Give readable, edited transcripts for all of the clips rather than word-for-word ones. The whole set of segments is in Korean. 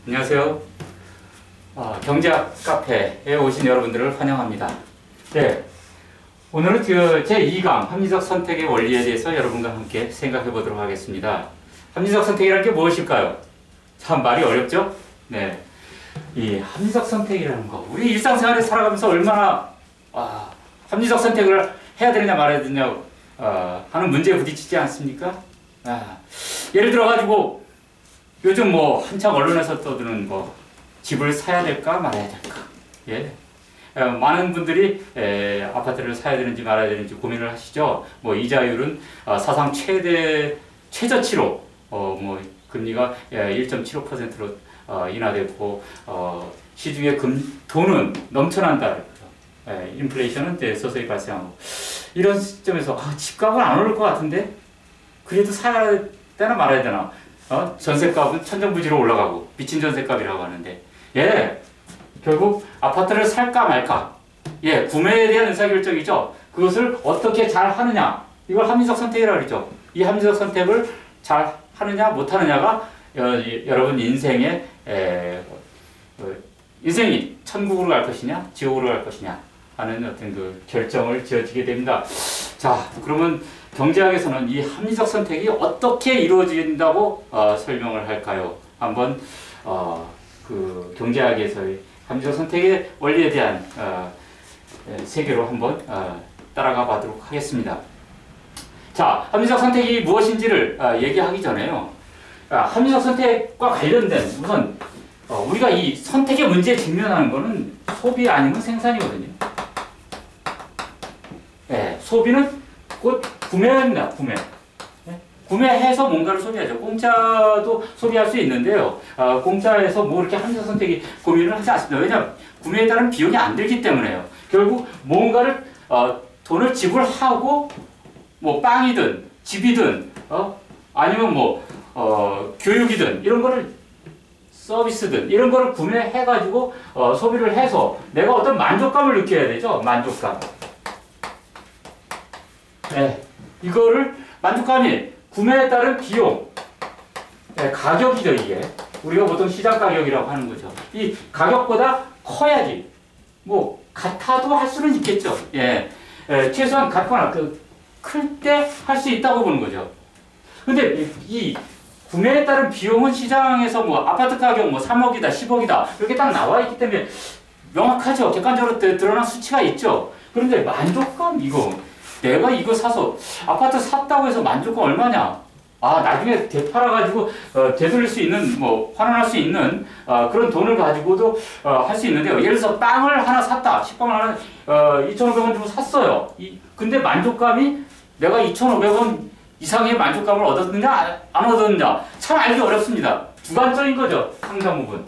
안녕하세요. 경제학 카페에 오신 여러분들을 환영합니다. 네, 오늘은 제2강 합리적 선택의 원리에 대해서 여러분과 함께 생각해 보도록 하겠습니다. 합리적 선택이라는 게 무엇일까요? 참 말이 어렵죠? 네, 이 합리적 선택이라는 거, 우리 일상생활에 살아가면서 얼마나 합리적 선택을 해야 되느냐 말아야 되느냐 하는 문제에 부딪히지 않습니까? 예를 들어가지고 요즘 한창 언론에서 떠드는 집을 사야 될까 말아야 될까. 예. 많은 분들이 아파트를 사야 되는지 말아야 되는지 고민을 하시죠. 이자율은 사상 최저치로 금리가 1.75%로 인하됐고 시중에 돈은 넘쳐난다. 인플레이션은 서서히 발생하고 이런 시점에서 집값은 안 오를 것 같은데 그래도 사야 되나 말아야 되나. 전세값은 천정부지로 올라가고 미친 전세값이라고 하는데 결국 아파트를 살까 말까 구매에 대한 의사결정이죠. 그것을 어떻게 잘 하느냐 이걸 합리적 선택이라고 그러죠. 이 합리적 선택을 잘 하느냐 못 하느냐가 여러분 인생이 천국으로 갈 것이냐 지옥으로 갈 것이냐 하는 어떤 그 결정을 지어지게 됩니다. 자, 그러면 경제학에서는 이 합리적 선택이 어떻게 이루어진다고 설명을 할까요? 한번 그 경제학에서의 합리적 선택의 원리에 대한 세계로 한번 따라가 보도록 하겠습니다. 자, 합리적 선택이 무엇인지를 얘기하기 전에요. 합리적 선택과 관련된 우선 우리가 이 선택의 문제에 직면하는 것은 소비 아니면 생산이거든요. 소비는 곧 구매입니다. 구매해서 뭔가를 소비하죠. 공짜도 소비할 수 있는데요. 공짜에서 이렇게 합리적 선택이 고민을 하지 않습니다. 왜냐하면 구매에 따른 비용이 안 들기 때문에요. 결국 뭔가를 돈을 지불하고 빵이든 집이든 아니면 교육이든 이런 거를 서비스든 이런 거를 구매해가지고 소비를 해서 내가 어떤 만족감을 느껴야 되죠. 만족감. 이거를 만족감이 구매에 따른 비용, 가격이죠. 이게 우리가 보통 시장 가격이라고 하는 거죠. 이 가격보다 커야지 같아도 할 수는 있겠죠. 최소한 같거나 클 때 할 수 있다고 보는 거죠. 근데 이 구매에 따른 비용은 시장에서 아파트 가격 3억이다 10억이다 이렇게 딱 나와 있기 때문에 명확하죠. 객관적으로 드러난 수치가 있죠. 그런데 만족감 내가 이거 사서 아파트 샀다고 해서 만족감 얼마냐? 나중에 되팔아가지고 되돌릴 수 있는 환원할 수 있는 그런 돈을 가지고도 할 수 있는데요. 예를 들어서 빵을 하나 샀다. 식빵을 하나 2,500원 주고 샀어요. 근데 만족감이 내가 2,500원 이상의 만족감을 얻었느냐 안 얻었느냐 참 알기 어렵습니다. 주관적인 거죠. 상당 부분.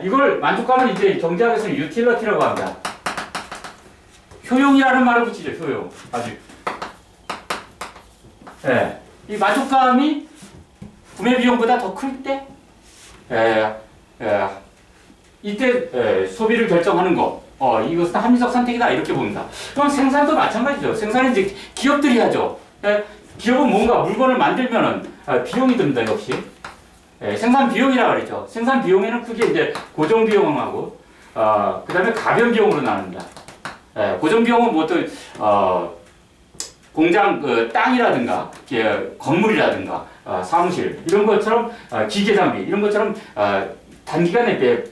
이걸 만족감은 이제 경제학에서는 유틸리티라고 합니다. 효용이라는 말을 붙이죠. 효용. 이 만족감이 구매 비용보다 더 클 때, 이때 소비를 결정하는 거. 이것은 합리적 선택이다 이렇게 봅니다. 그럼 생산도 마찬가지죠. 생산은 이제 기업들이 하죠. 기업은 뭔가 물건을 만들면은 비용이 듭니다. 역시 생산 비용이라고 그러죠. 생산 비용에는 크게 이제 고정 비용하고 그다음에 가변 비용으로 나눕니다. 고정 비용은 어떤 공장 땅이라든가 건물이라든가 사무실 이런 것처럼 기계 장비 이런 것처럼 단기간에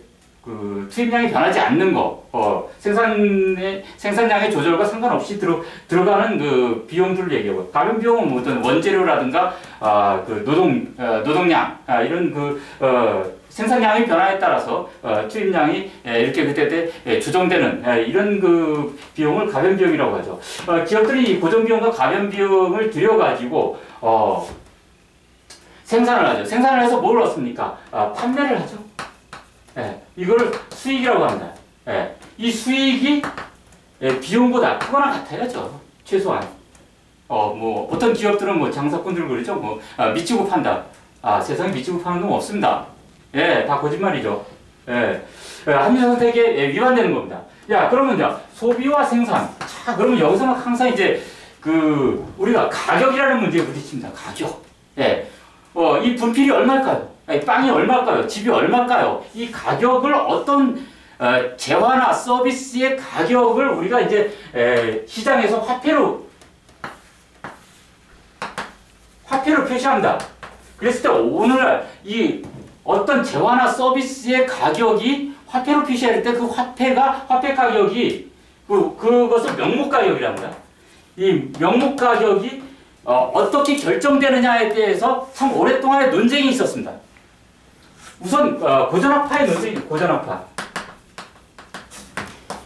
투입량이 변하지 않는 거 생산량의 조절과 상관없이 들어가는 그 비용들을 얘기하고 가변 비용은 어떤 원재료라든가 노동량 이런 생산량의 변화에 따라서 투입량이 이렇게 그때 조정되는 이런 그 비용을 가변 비용이라고 하죠. 기업들이 고정 비용과 가변 비용을 들여가지고 생산을 하죠. 생산을 해서 뭘 얻습니까? 판매를 하죠. 이걸 수익이라고 합니다. 이 수익이 비용보다 크거나 같아야죠. 최소한. 어떤 기업들은 장사꾼들 그러죠. 미치고 판다. 세상에 미치고 파는 놈 없습니다. 다 거짓말이죠. 합리적 선택에 위반되는 겁니다. 그러면 소비와 생산. 그러면 여기서는 항상 이제 우리가 가격이라는 문제에 부딪힙니다. 가격. 이 분필이 얼마일까요? 아니, 빵이 얼마일까요? 집이 얼마일까요? 이 가격을 어떤 재화나 서비스의 가격을 우리가 이제 시장에서 화폐로 표시한다. 그랬을 때 오늘날 이 어떤 재화나 서비스의 가격이 화폐로 표시할 때 그 화폐 가격이 그것을 명목 가격이라는 거야. 이 명목 가격이 어떻게 결정되느냐에 대해서 참 오랫동안의 논쟁이 있었습니다. 우선 고전학파의 논쟁이 고전학파.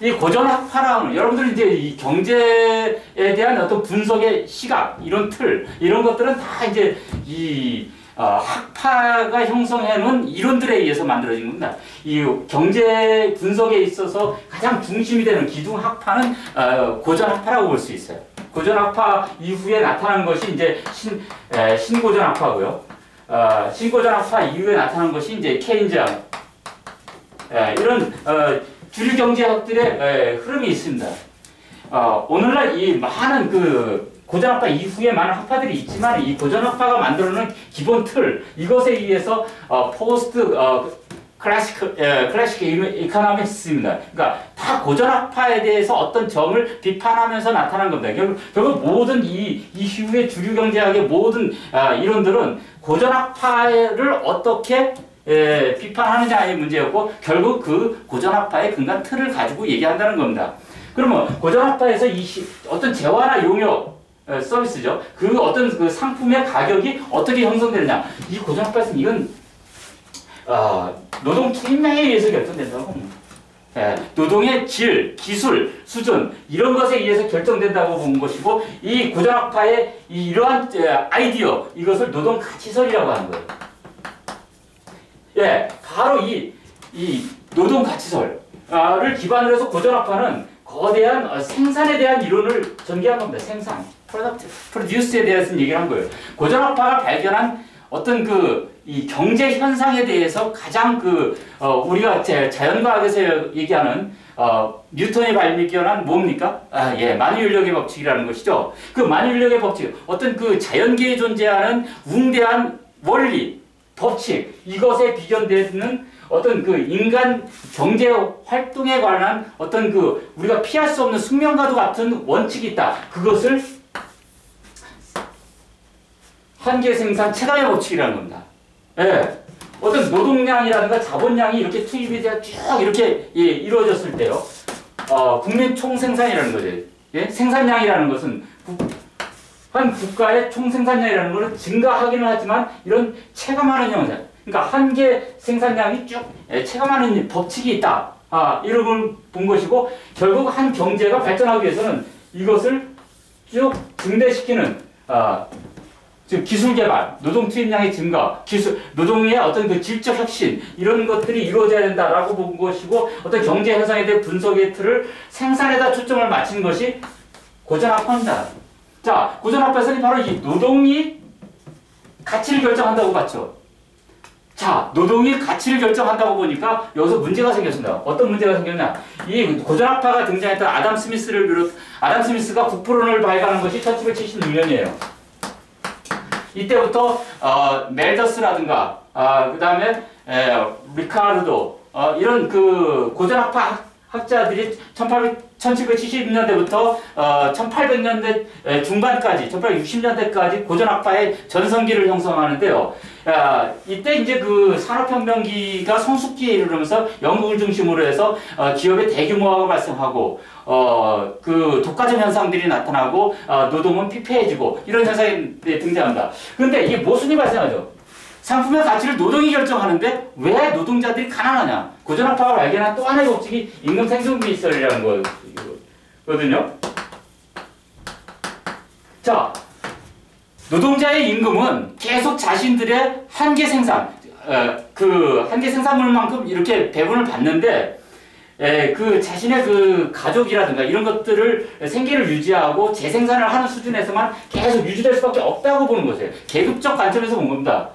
이 고전학파랑 여러분들 이제 이 경제에 대한 어떤 분석의 시각, 이런 틀, 이런 것들은 다 이제 이 학파가 형성해놓은 이론들에 의해서 만들어진 겁니다. 이 경제 분석에 있어서 가장 중심이 되는 기둥학파는 고전학파라고 볼 수 있어요. 고전학파 이후에 나타난 것이 이제 신고전학파고요. 신고전학파 이후에 나타난 것이 이제 케인즈학, 이런 주류 경제학들의 흐름이 있습니다. 오늘날 이 많은 고전학파 이후에 많은 학파들이 있지만 이 고전학파가 만들어놓은 기본 틀, 이것에 의해서 포스트 클래식 이코노믹스입니다. 그러니까 다 고전학파에 대해서 어떤 점을 비판하면서 나타난 겁니다. 결국 모든 이 이후의 주류 경제학의 모든 이론들은 고전학파를 어떻게 비판하느냐의 문제였고, 결국 그 고전학파의 근간 틀을 가지고 얘기한다는 겁니다. 그러면 고전학파에서 어떤 재화나 용역 서비스죠. 그 어떤 그 상품의 가격이 어떻게 형성되느냐. 이 고전학파에서는 이건 노동 투입량에 의해서 결정된다고. 노동의 질, 기술, 수준, 이런 것에 의해서 결정된다고 본 것이고, 이 고전학파의 이러한 아이디어, 이것을 노동 가치설이라고 하는 거예요. 바로 이 노동 가치설을 기반으로 해서 고전학파는 거대한 생산에 대한 이론을 전개한 겁니다. 생산, 프로듀스에 대해서 얘기를 한 거예요. 고전학파가 발견한 어떤 이 경제 현상에 대해서 가장 우리가 자연과학에서 얘기하는 뉴턴이 발견한 뭡니까? 만유인력의 법칙이라는 것이죠. 그 만유인력의 법칙, 어떤 그 자연계에 존재하는 웅대한 원리, 법칙, 이것에 비견되는 어떤 인간 경제 활동에 관한 어떤 우리가 피할 수 없는 숙명과도 같은 원칙이 있다. 그것을 한계 생산 체감의 법칙이라는 겁니다. 어떤 노동량이라든가 자본량이 이렇게 투입이 되어 쭉 이렇게 이루어졌을 때요. 국민 총생산이라는 거죠. 생산량이라는 것은 한 국가의 총생산량이라는 것은 증가하기는 하지만 이런 체감하는 형상. 그러니까 한계 생산량이 쭉 체감하는 법칙이 있다. 이런 걸 본 것이고, 결국 한 경제가 발전하기 위해서는 이것을 쭉 증대시키는 즉 기술 개발, 노동 투입량의 증가, 노동의 어떤 질적 혁신, 이런 것들이 이루어져야 된다라고 본 것이고, 어떤 경제 현상에 대한 분석의 틀을 생산에다 초점을 맞춘 것이 고전학파입니다. 자, 고전학파에서는 바로 이 노동이 가치를 결정한다고 봤죠. 자, 노동이 가치를 결정한다고 보니까 여기서 문제가 생겼습니다. 어떤 문제가 생겼냐? 이 고전학파가 등장했던 아담 스미스가 국부론을 발간한 것이 1776년이에요. 이때부터 멜더스라든가 그 다음에 리카르도 이런 고전학파 학자들이 1770년대부터 1800년대 중반까지, 1860년대까지 고전학파의 전성기를 형성하는데요. 이때 이제 산업혁명기가 성숙기에 이르면서 영국을 중심으로 해서 기업의 대규모화가 발생하고, 독과점 현상들이 나타나고, 노동은 피폐해지고, 이런 현상이 등장한다. 그런데 이게 모순이 발생하죠. 상품의 가치를 노동이 결정하는데 왜 노동자들이 가난하냐? 고전학파가 발견한 또 하나의 법칙이 임금 생존비 이설이라는 거거든요. 자, 노동자의 임금은 계속 자신들의 한계 생산, 한계 생산물만큼 이렇게 배분을 받는데, 자신의 가족이라든가 이런 것들을 생계를 유지하고 재생산을 하는 수준에서만 계속 유지될 수밖에 없다고 보는 것이에요. 계급적 관점에서 본 겁니다.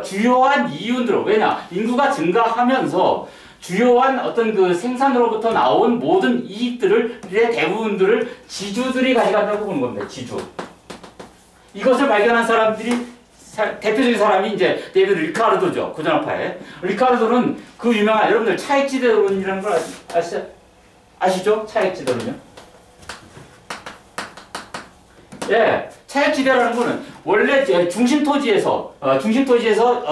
주요한 이윤들, 왜냐? 인구가 증가하면서 주요한 어떤 생산으로부터 나온 모든 이익들의 대부분들을 지주들이 가져간다고 보는 겁니다. 지주. 이것을 발견한 사람들이 대표적인 사람이 이제 데이비드 리카르도죠. 고전학파에. 리카르도는 그 유명한 여러분들 차액지대론이라는 걸 아시죠? 차액지대론요? 예, 차액지대라는 거는 원래 중심토지에서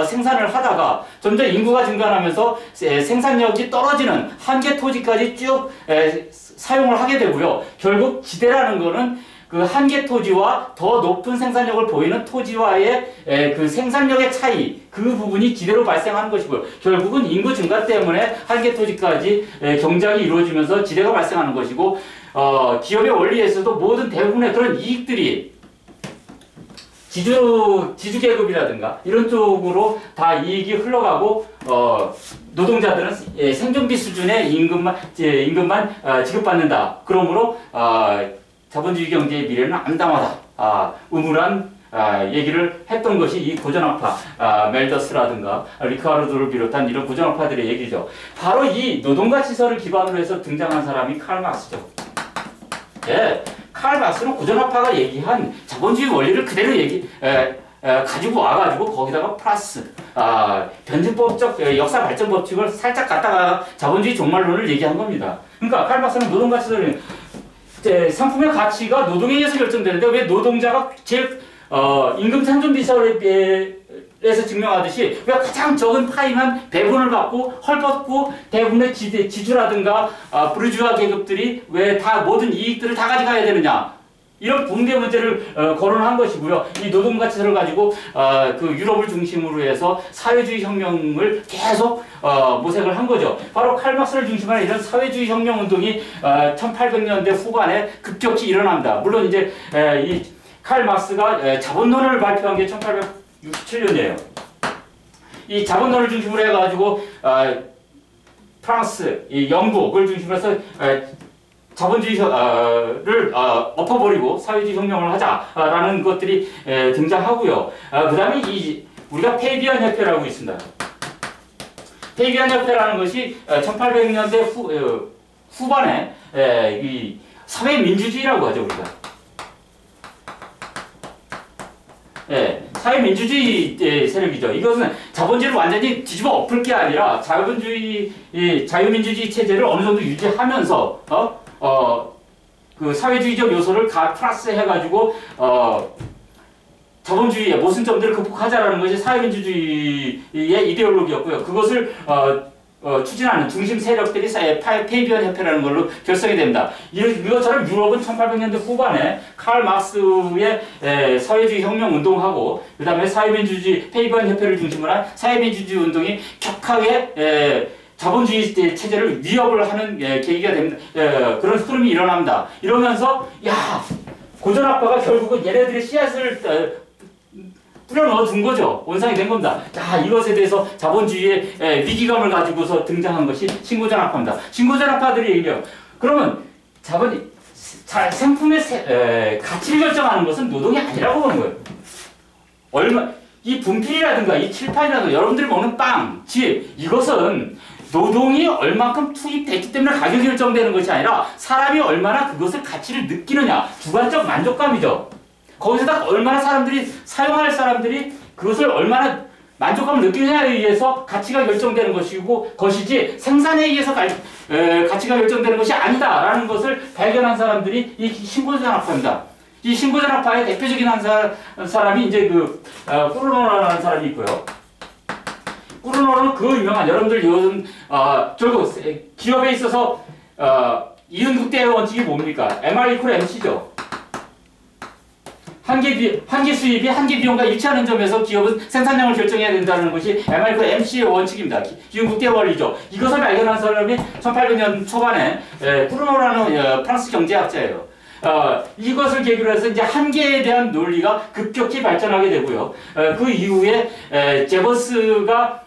생산을 하다가 점점 인구가 증가하면서 생산력이 떨어지는 한계 토지까지 쭉 사용을 하게 되고요. 결국 지대라는 거는 그 한계 토지와 더 높은 생산력을 보이는 토지와의 그 생산력의 차이, 그 부분이 지대로 발생하는 것이고요. 결국은 인구 증가 때문에 한계 토지까지 경작이 이루어지면서 지대가 발생하는 것이고, 기업의 원리에서도 모든 대부분의 그런 이익들이 지주계급이라든가 이런 쪽으로 다 이익이 흘러가고, 노동자들은 생존비 수준의 임금만 지급받는다. 그러므로 자본주의 경제의 미래는 암담하다. 우물한 얘기를 했던 것이 이 고전학파, 멜더스라든가 리카르도를 비롯한 이런 고전학파들의 얘기죠. 바로 이 노동가치설을 기반으로 해서 등장한 사람이 칼 막스죠. 예, 칼 막스는 고전학파가 얘기한 자본주의 원리를 그대로 가지고 와가지고 거기다가 플러스 변증법적 역사 발전 법칙을 살짝 갖다가 자본주의 종말론을 얘기한 겁니다. 그러니까 칼 막스는 노동가치설이 상품의 가치가 노동에 의해서 결정되는데 왜 노동자가 제일 임금 생존비설에서 증명하듯이 왜 가장 적은 파이만 배분을 받고 헐벗고 대부분의 지주라든가 부르주아 계급들이 왜 다 모든 이익들을 다 가져가야 되느냐, 이런 붕괴 문제를 거론한 것이고요. 이 노동가치설을 가지고 그 유럽을 중심으로 해서 사회주의 혁명을 계속 모색을 한 거죠. 바로 칼 막스를 중심으로 이런 사회주의 혁명 운동이 1800년대 후반에 급격히 일어납니다. 물론 이제 이 칼 막스가 자본론을 발표한 게 1867년이에요. 이 자본론을 중심으로 해가지고 프랑스, 이 영국을 중심으로 해서 자본주의를 엎어버리고 사회주의 혁명을 하자라는 것들이 등장하고요. 그 다음에 우리가 페이비안 협회라고 있습니다. 페이비안 협회라는 것이 1800년대 후반에 이 사회민주주의라고 하죠, 우리가. 사회민주주의 세력이죠. 이것은 자본주의를 완전히 뒤집어 엎을 게 아니라 자유민주주의 체제를 어느 정도 유지하면서 그 사회주의적 요소를 플러스 해가지고 자본주의의 모순점들을 극복하자라는 것이 사회민주주의의 이데올로기였고요. 그것을 추진하는 중심 세력들이 페이비안 협회라는 걸로 결성이 됩니다. 이것처럼 유럽은 1800년대 후반에 칼 막스의 사회주의 혁명 운동하고 그 다음에 사회민주주의 페이비안 협회를 중심으로 한 사회민주주의 운동이 격하게 자본주의 체제를 위협을 하는 계기가 됩니다. 그런 흐름이 일어납니다. 이러면서 고전학파가 결국은 얘네들의 씨앗을 뿌려넣어 준 거죠. 원상이 된 겁니다. 이것에 대해서 자본주의의 위기감을 가지고서 등장한 것이 신고전학파입니다. 신고전학파들이 얘기해요. 그러면 상품의 가치를 결정하는 것은 노동이 아니라고 보는 거예요. 이 분필이라든가 이 칠판이라든가 여러분들이 먹는 빵, 집, 이것은 노동이 얼만큼 투입됐기 때문에 가격이 결정되는 것이 아니라 사람이 얼마나 그것을 가치를 느끼느냐, 주관적 만족감이죠. 거기서다 얼마나 사용할 사람들이 그것을 얼마나 만족감을 느끼느냐에 의해서 가치가 결정되는 것이지 생산에 의해서 가치가 결정되는 것이 아니다라는 것을 발견한 사람들이 이 신고전학파입니다. 이 신고전학파의 대표적인 사람이 이제 꾸르노라는 사람이 있고요. 꾸르노는 그 유명한 여러분들 요즘 결국 기업에 있어서 이윤국대의 원칙이 뭡니까? MR=MC죠. 한계 수입이 한계 비용과 일치하는 점에서 기업은 생산량을 결정해야 된다는 것이 MR=MC의 원칙입니다. 이윤국대 원리죠. 이것을 발견한 사람이 1800년 초반에 꾸르노라는 프랑스 경제학자예요. 이것을 계기로 해서 이제 한계에 대한 논리가 급격히 발전하게 되고요. 그 이후에 제버스가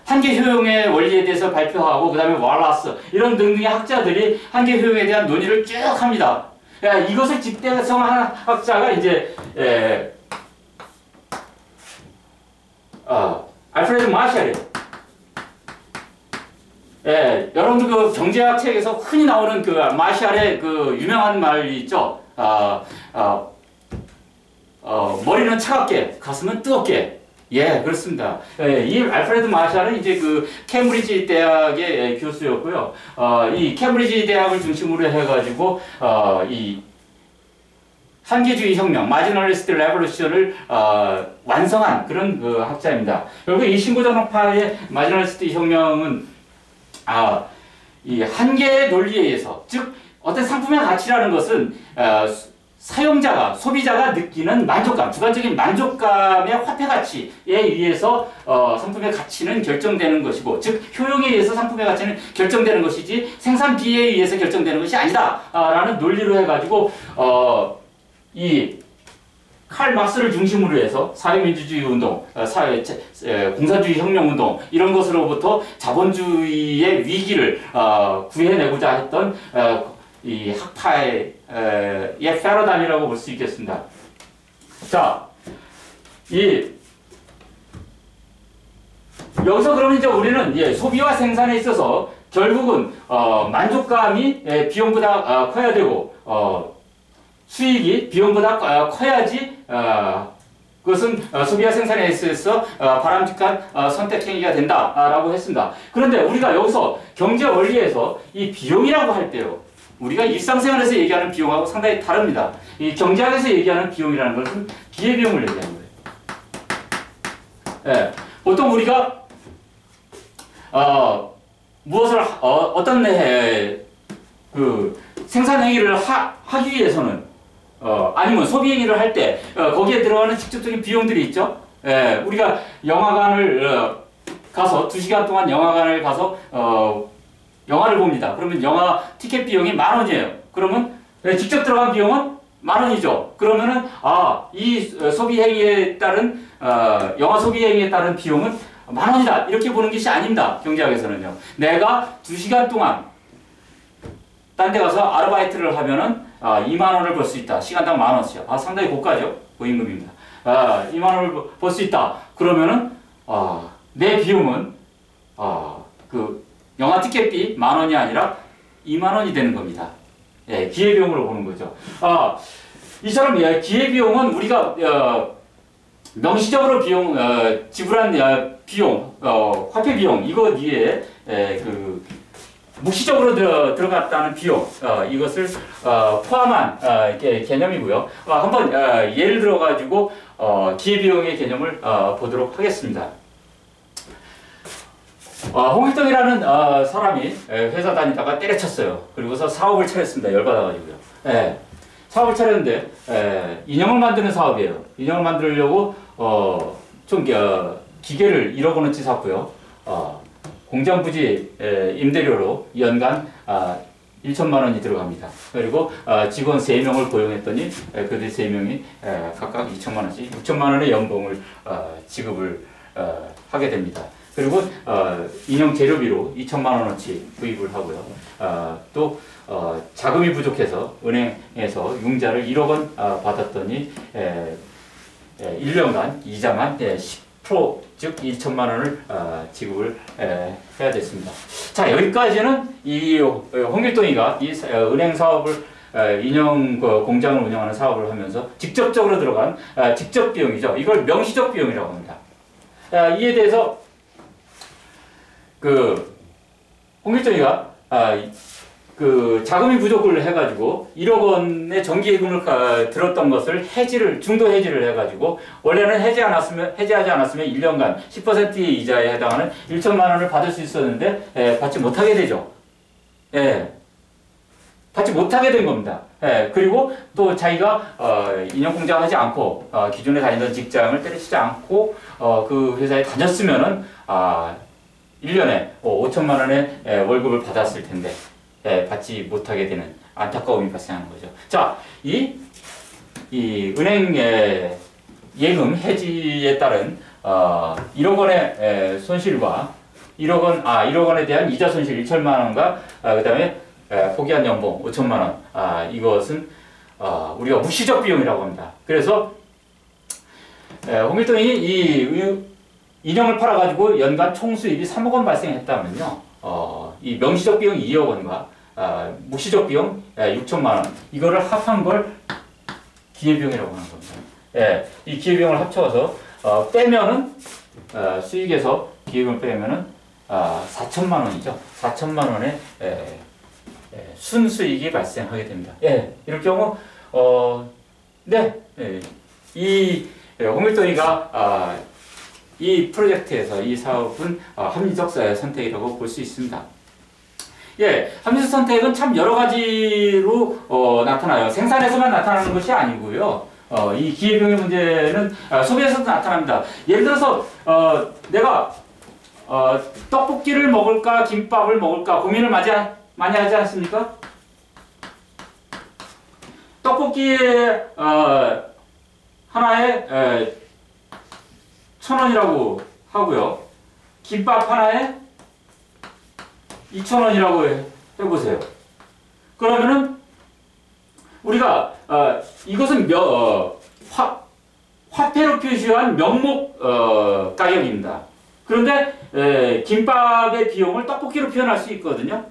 한계 효용의 원리에 대해서 발표하고 그 다음에 왈라스 이런 등등의 학자들이 한계 효용에 대한 논의를 쭉 합니다. 이것을 집대성한 학자가 이제 알프레드 마샬이에요. 여러분들 그 경제학 책에서 흔히 나오는 그 마샬의 그 유명한 말이 있죠. 머리는 차갑게, 가슴은 뜨겁게. 예, 그렇습니다. 예, 이 알프레드 마샬은 이제 그 케임브리지 대학의 교수였고요. 이 케임브리지 대학을 중심으로 해가지고, 이 한계주의 혁명, 마지널리스트 레볼루션을 완성한 그런 그 학자입니다. 결국 이 신고전환파의 마지널리스트 혁명은 이 한계의 논리에 의해서, 즉 어떤 상품의 가치라는 것은 사용자가, 소비자가 느끼는 만족감, 주관적인 만족감의 화폐 가치에 의해서 상품의 가치는 결정되는 것이고, 즉 효용에 의해서 상품의 가치는 결정되는 것이지 생산비에 의해서 결정되는 것이 아니다 라는 논리로 해가지고 이 칼 막스를 중심으로 해서 사회민주주의 운동, 공산주의 혁명운동 이런 것으로부터 자본주의의 위기를 구해내고자 했던 이 학파의 패러다임이라고 볼 수 있겠습니다. 자, 여기서 그러면 이제 우리는 소비와 생산에 있어서 결국은 만족감이 비용보다 커야 되고 수익이 비용보다 커야지 그것은 소비와 생산에 있어서 바람직한 선택 행위가 된다라고 했습니다. 그런데 우리가 여기서 경제 원리에서 이 비용이라고 할 때요, 우리가 일상생활에서 얘기하는 비용하고 상당히 다릅니다. 이 경제학에서 얘기하는 비용이라는 것은 기회비용을 얘기하는 거예요. 예, 보통 우리가 무엇을 어떤 그 생산 행위를 하기 위해서는 아니면 소비 행위를 할 때 거기에 들어가는 직접적인 비용들이 있죠. 예, 우리가 영화관을 가서 2시간 동안 영화관을 가서 영화를 봅니다. 그러면 영화 티켓 비용이 10,000원이에요. 그러면 직접 들어간 비용은 10,000원이죠. 그러면은 이 소비 행위에 따른 영화 소비 행위에 따른 비용은 10,000원이다. 이렇게 보는 것이 아닙니다. 경제학에서는요. 내가 2시간 동안 딴 데 가서 아르바이트를 하면은 20,000원을 벌 수 있다. 시간당 10,000원씩. 상당히 고가죠. 고임금입니다. 20,000원을 벌 수 있다. 그러면은 내 비용은 그 영화 티켓비 10,000원이 아니라 20,000원이 되는 겁니다. 예, 기회비용으로 보는 거죠. 이처럼 기회비용은 우리가 명시적으로 지불한 비용, 화폐 비용 이것 위에 그 묵시적으로 들어갔다는 비용, 이것을 포함한 개념이고요. 한번 예를 들어가지고 기회비용의 개념을 보도록 하겠습니다. 홍길동이라는 사람이 회사 다니다가 때려쳤어요. 그리고서 사업을 차렸습니다. 열받아가지고요. 사업을 차렸는데 인형을 만드는 사업이에요. 인형을 만들려고 좀 기계를 1억 원어치 샀고요. 공장 부지 임대료로 연간 1천만 원이 들어갑니다. 그리고 직원 3명을 고용했더니 그들 3명이 각각 2천만 원씩 6천만 원의 연봉을 지급을 하게 됩니다. 그리고 인형 재료비로 2천만 원어치 구입을 하고요. 또 자금이 부족해서 은행에서 융자를 1억 원 받았더니 1년간 이자만 10%, 즉 1천만 원을 지급을 해야 됐습니다. 자, 여기까지는 이 홍길동이가 이 은행 사업을 인형 공장을 운영하는 사업을 하면서 직접적으로 들어간 직접 비용이죠. 이걸 명시적 비용이라고 합니다. 이에 대해서 홍길동이가 그 자금이 부족을 해가지고 1억 원의 정기예금을 들었던 것을 중도 해지를 해가지고 원래는 해지하지 않았으면 1년간 10%의 이자에 해당하는 1천만 원을 받을 수 있었는데 받지 못하게 되죠. 받지 못하게 된 겁니다. 그리고 또 자기가 인형 공장 하지 않고 기존에 다니던 직장을 때려치지 않고 그 회사에 다녔으면은 1년에 5천만 원의 월급을 받았을 텐데 받지 못하게 되는 안타까움이 발생하는 거죠. 자, 이 은행 예금 해지에 따른 1억 원의 손실과 1억 원에 대한 이자 손실 1천만 원과 그다음에 포기한 연봉 5천만 원, 이것은 우리가 무시적 비용이라고 합니다. 그래서 홍길동이 이 인형을 팔아가지고 연간 총수입이 3억 원 발생했다면요, 이 명시적 비용 2억 원과 묵시적 비용 6천만 원, 이거를 합한 걸 기회비용이라고 하는 겁니다. 예, 이 기회비용을 합쳐서 빼면은 수익에서 기회비용을 빼면은 4천만 원이죠. 4천만 원의 순수익이 발생하게 됩니다. 예, 이럴 경우 네, 이 홍밀도니가 이 프로젝트에서 이 사업은 합리적 선택이라고 볼 수 있습니다. 예, 합리적 선택은 참 여러 가지로 나타나요. 생산에서만 나타나는 것이 아니고요. 이 기회비용의 문제는 소비에서도 나타납니다. 예를 들어서 내가 떡볶이를 먹을까 김밥을 먹을까 고민을 많이 하지 않습니까? 떡볶이에 하나에 1,000원이라고 하고요. 김밥 하나에 2,000원이라고 해보세요. 그러면은 우리가 이것은 화폐로 표시한 명목 가격입니다. 그런데 김밥의 비용을 떡볶이로 표현할 수 있거든요.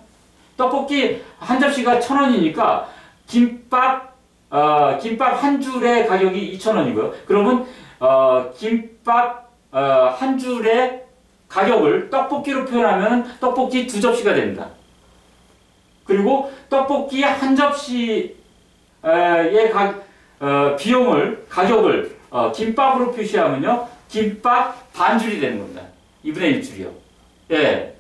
떡볶이 한 접시가 1,000원이니까 김밥 한 줄의 가격이 2,000원이고요. 그러면 김밥 한 줄의 가격을 떡볶이로 표현하면 떡볶이 2접시가 됩니다. 그리고 떡볶이 한 접시의 가격을 김밥으로 표시하면요, 김밥 반줄이 되는 겁니다. 2분의 1줄이요. 예.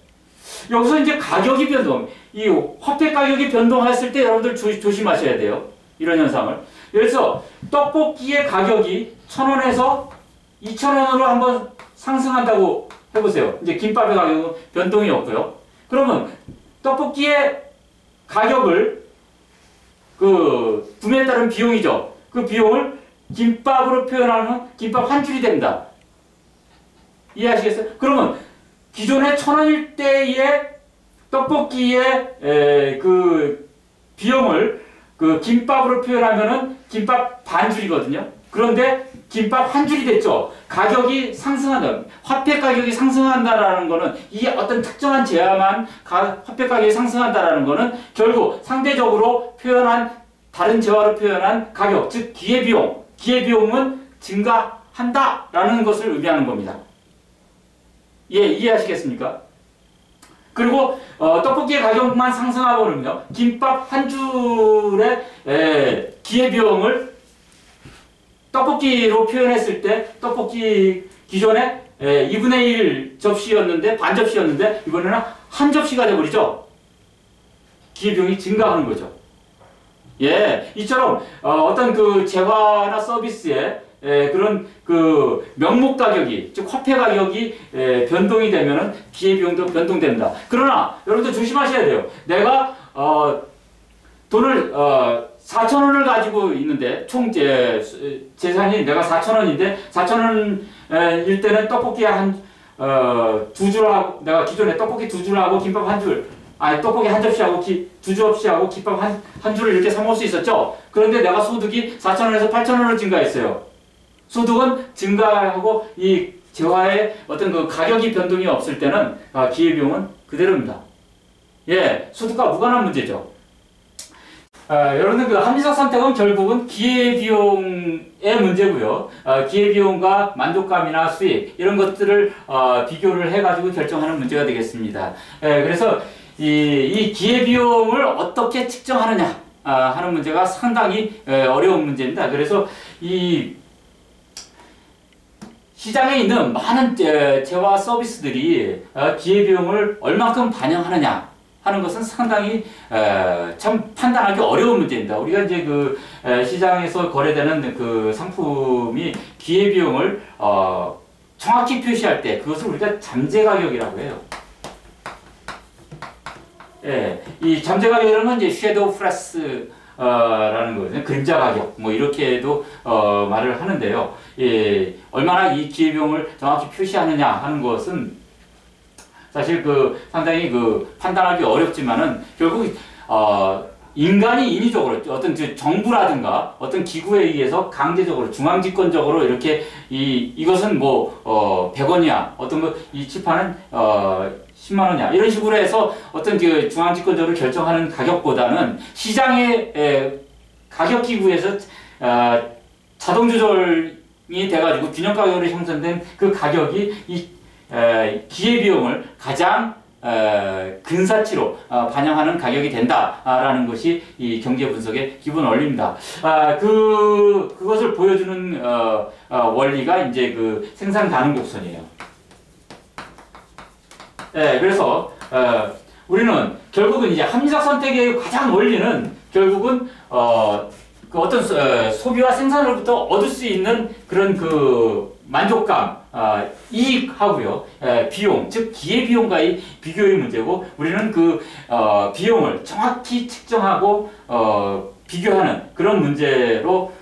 여기서 이제 가격이 변동, 이 화폐 가격이 변동했을 때 여러분들 조심하셔야 돼요. 이런 현상을. 그래서 떡볶이의 가격이 1,000원에서 2,000원으로 한번 상승한다고 해보세요. 이제 김밥의 가격은 변동이 없고요. 그러면 떡볶이의 가격을 구매에 따른 비용이죠. 그 비용을 김밥으로 표현하면 김밥 한 줄이 됩니다. 이해하시겠어요? 그러면 기존의 1,000원일 때의 떡볶이의 비용을 김밥으로 표현하면은 김밥 반 줄이거든요. 그런데 김밥 한 줄이 됐죠. 가격이 상승한다. 화폐 가격이 상승한다라는 거는 이 어떤 특정한 재화만 화폐 가격이 상승한다라는 거는 결국 상대적으로 표현한 다른 재화로 표현한 가격, 즉 기회비용은 증가한다라는 것을 의미하는 겁니다. 예, 이해하시겠습니까? 그리고 떡볶이의 가격만 상승하고 그러면요, 김밥 한 줄의 기회비용을 떡볶이로 표현했을 때 떡볶이 기존에 2분의 1 접시였는데 반 접시였는데 이번에는 한 접시가 되어버리죠. 기회비용이 증가하는 거죠. 예, 이처럼 어떤 재화나 서비스에 그런 명목 가격이, 즉 화폐 가격이 변동이 되면은 기회비용도 변동됩니다. 그러나 여러분들 조심하셔야 돼요. 내가 돈을 4,000원을 가지고 있는데 총 재산이 내가 4,000원인데 4,000원일 때는 떡볶이 두 줄 하고, 내가 기존에 떡볶이 2줄 하고 김밥 한 줄, 떡볶이 한 접시하고 2접시하고 김밥 한 줄을 이렇게 사 먹을 수 있었죠. 그런데 내가 소득이 4,000원에서 8,000원으로 증가했어요. 소득은 증가하고 이 재화의 어떤 가격이 변동이 없을 때는 기회비용은 그대로입니다. 예, 소득과 무관한 문제죠. 여러분들 합리적 선택은 결국은 기회비용의 문제고요. 기회비용과 만족감이나 수익 이런 것들을 비교를 해가지고 결정하는 문제가 되겠습니다. 그래서 이 기회비용을 어떻게 측정하느냐 하는 문제가 상당히 어려운 문제입니다. 그래서 이 시장에 있는 많은 재화 서비스들이 기회비용을 얼만큼 반영하느냐 하는 것은 상당히 참 판단하기 어려운 문제입니다. 우리가 이제 시장에서 거래되는 상품이 기회비용을 정확히 표시할 때 그것을 우리가 잠재가격이라고 해요. 예, 이 잠재가격이라는 건 이제 섀도우 프라이스 라는 거거든요. 그림자 가격 뭐 이렇게도 말을 하는데요. 예, 얼마나 이 기회비용을 정확히 표시하느냐 하는 것은 사실 상당히 판단하기 어렵지만은 결국 인간이 인위적으로 어떤 정부라든가 어떤 기구에 의해서 강제적으로 중앙집권적으로 이렇게 이것은 뭐 100원이야, 어떤 이 칠판은 10만 원이야, 이런 식으로 해서 어떤 중앙집권적으로 결정하는 가격보다는 시장의 가격 기구에서 자동 조절이 돼가지고 균형 가격으로 형성된 그 가격이 이 기회비용을 가장 근사치로 반영하는 가격이 된다라는 것이 이 경제 분석의 기본 원리입니다. 그것을 보여주는 원리가 이제 그 생산 가능 곡선이에요. 그래서 우리는 결국은 이제 합리적 선택의 가장 원리는 결국은 그 어떤 소비와 생산으로부터 얻을 수 있는 그런 그 만족감, 이익하고요, 비용, 즉 기회비용과의 비교의 문제고, 우리는 그 비용을 정확히 측정하고 비교하는 그런 문제로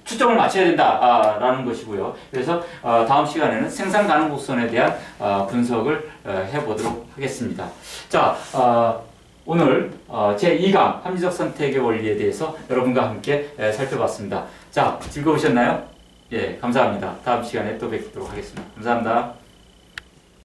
초점을 맞춰야 된다라는 것이고요. 그래서 다음 시간에는 생산 가능 곡선에 대한 분석을 해보도록 하겠습니다. 자, 오늘 제2강 합리적 선택의 원리에 대해서 여러분과 함께 살펴봤습니다. 자, 즐거우셨나요? 예, 감사합니다. 다음 시간에 또 뵙도록 하겠습니다. 감사합니다.